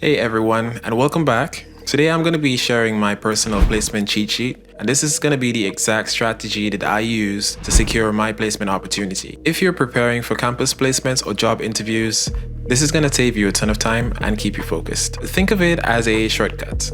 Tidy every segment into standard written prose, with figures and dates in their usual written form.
Hey everyone, and welcome back. Today I'm going to be sharing my personal placement cheat sheet, and this is going to be the exact strategy that I use to secure my placement opportunity. If you're preparing for campus placements or job interviews, this is going to save you a ton of time and keep you focused. Think of it as a shortcut.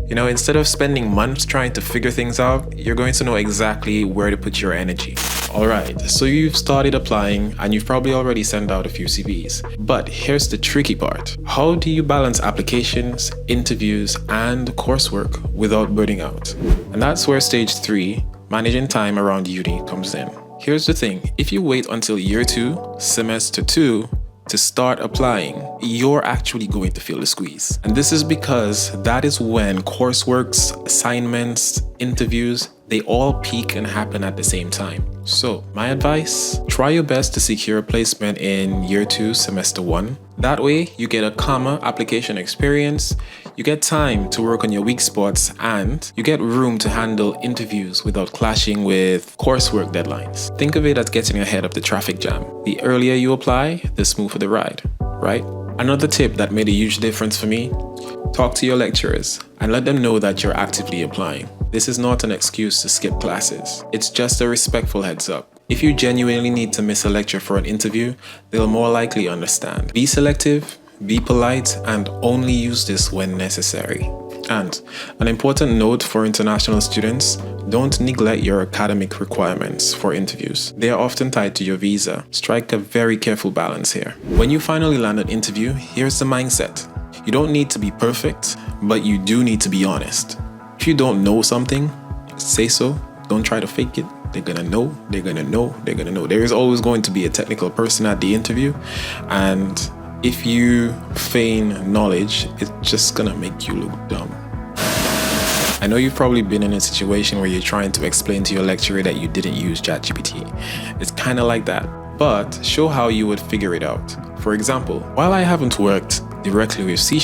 Instead of spending months trying to figure things out, you're going to know exactly where to put your energy. Alright, so you've started applying and you've probably already sent out a few CVs. But here's the tricky part. How do you balance applications, interviews, and coursework without burning out? And that's where stage 3, managing time around uni, comes in. Here's the thing, if you wait until year 2, semester 2, to start applying, you're actually going to feel the squeeze. And this is because that is when courseworks, assignments, interviews, they all peak and happen at the same time. So my advice, try your best to secure a placement in year 2, semester 1. That way you get a calmer application experience, you get time to work on your weak spots, and you get room to handle interviews without clashing with coursework deadlines. Think of it as getting ahead of the traffic jam. The earlier you apply, the smoother the ride, right? Another tip that made a huge difference for me, talk to your lecturers and let them know that you're actively applying. This is not an excuse to skip classes. It's just a respectful heads up. If you genuinely need to miss a lecture for an interview, they'll more likely understand. Be selective, be polite, and only use this when necessary. And an important note for international students, don't neglect your academic requirements for interviews. They are often tied to your visa. Strike a very careful balance here. When you finally land an interview, here's the mindset. You don't need to be perfect, but you do need to be honest. If you don't know something, say so. Don't try to fake it. They're gonna know, they're gonna know, they're gonna know. There is always going to be a technical person at the interview, and if you feign knowledge, it's just gonna make you look dumb. I know you've probably been in a situation where you're trying to explain to your lecturer that you didn't use ChatGPT. It's kind of like that, but show how you would figure it out. For example, while I haven't worked directly with C#,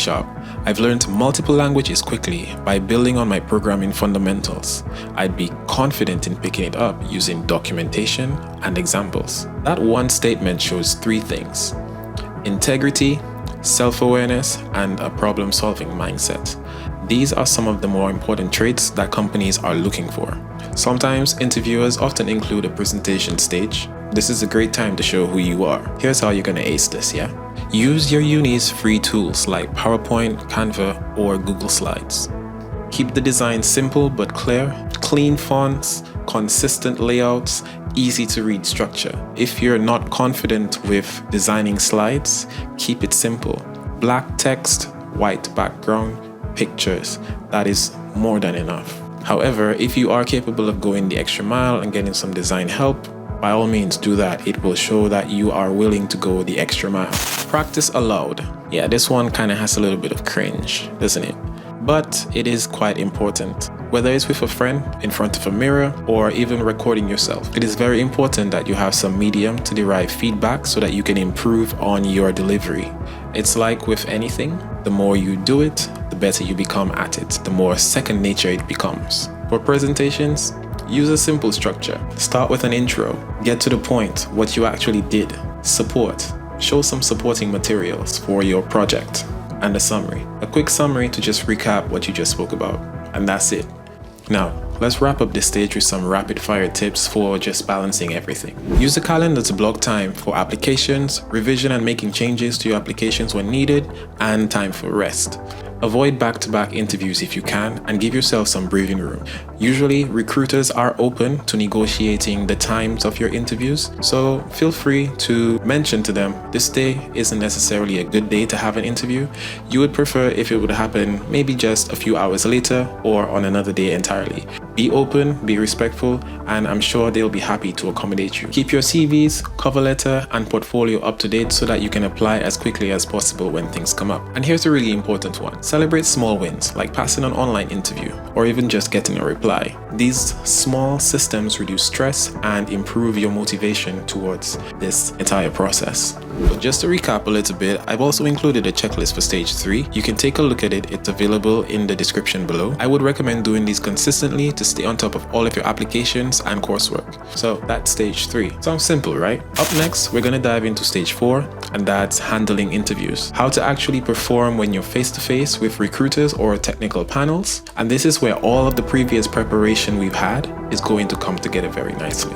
I've learned multiple languages quickly by building on my programming fundamentals. I'd be confident in picking it up using documentation and examples. That one statement shows 3 things: integrity, self-awareness, and a problem-solving mindset. These are some of the more important traits that companies are looking for. Sometimes interviewers often include a presentation stage. This is a great time to show who you are. Here's how you're gonna ace this, yeah? Use your uni's free tools like PowerPoint, Canva, or Google Slides. Keep the design simple but clear, clean fonts, consistent layouts, easy to read structure. If you're not confident with designing slides, keep it simple. Black text, white background, pictures. That is more than enough. However, if you are capable of going the extra mile and getting some design help, by all means do that. It will show that you are willing to go the extra mile. Practice aloud. Yeah, this one kind of has a little bit of cringe, doesn't it? But it is quite important. Whether it's with a friend, in front of a mirror, or even recording yourself, it is very important that you have some medium to derive feedback so that you can improve on your delivery. It's like with anything, the more you do it, the better you become at it, the more second nature it becomes. For presentations, use a simple structure. Start with an intro, get to the point, what you actually did, support, show some supporting materials for your project, and a summary. A quick summary to just recap what you just spoke about, and that's it. Now, let's wrap up this stage with some rapid fire tips for just balancing everything. Use a calendar to block time for applications, revision and making changes to your applications when needed, and time for rest. Avoid back-to-back interviews if you can, and give yourself some breathing room. Usually, recruiters are open to negotiating the times of your interviews, so feel free to mention to them, this day isn't necessarily a good day to have an interview. You would prefer if it would happen maybe just a few hours later or on another day entirely. Be open, be respectful, and I'm sure they'll be happy to accommodate you. Keep your CVs, cover letter, and portfolio up to date so that you can apply as quickly as possible when things come up. And here's a really important one. Celebrate small wins, like passing an online interview, or even just getting a reply. These small systems reduce stress and improve your motivation towards this entire process. But just to recap a little bit, I've also included a checklist for stage 3. You can take a look at it. It's available in the description below. I would recommend doing these consistently to stay on top of all of your applications and coursework. So that's stage 3. Sounds simple, right? Up next, we're going to dive into stage 4, and that's handling interviews. How to actually perform when you're face-to-face with recruiters or technical panels. And this is where all of the previous preparation we've had is going to come together very nicely.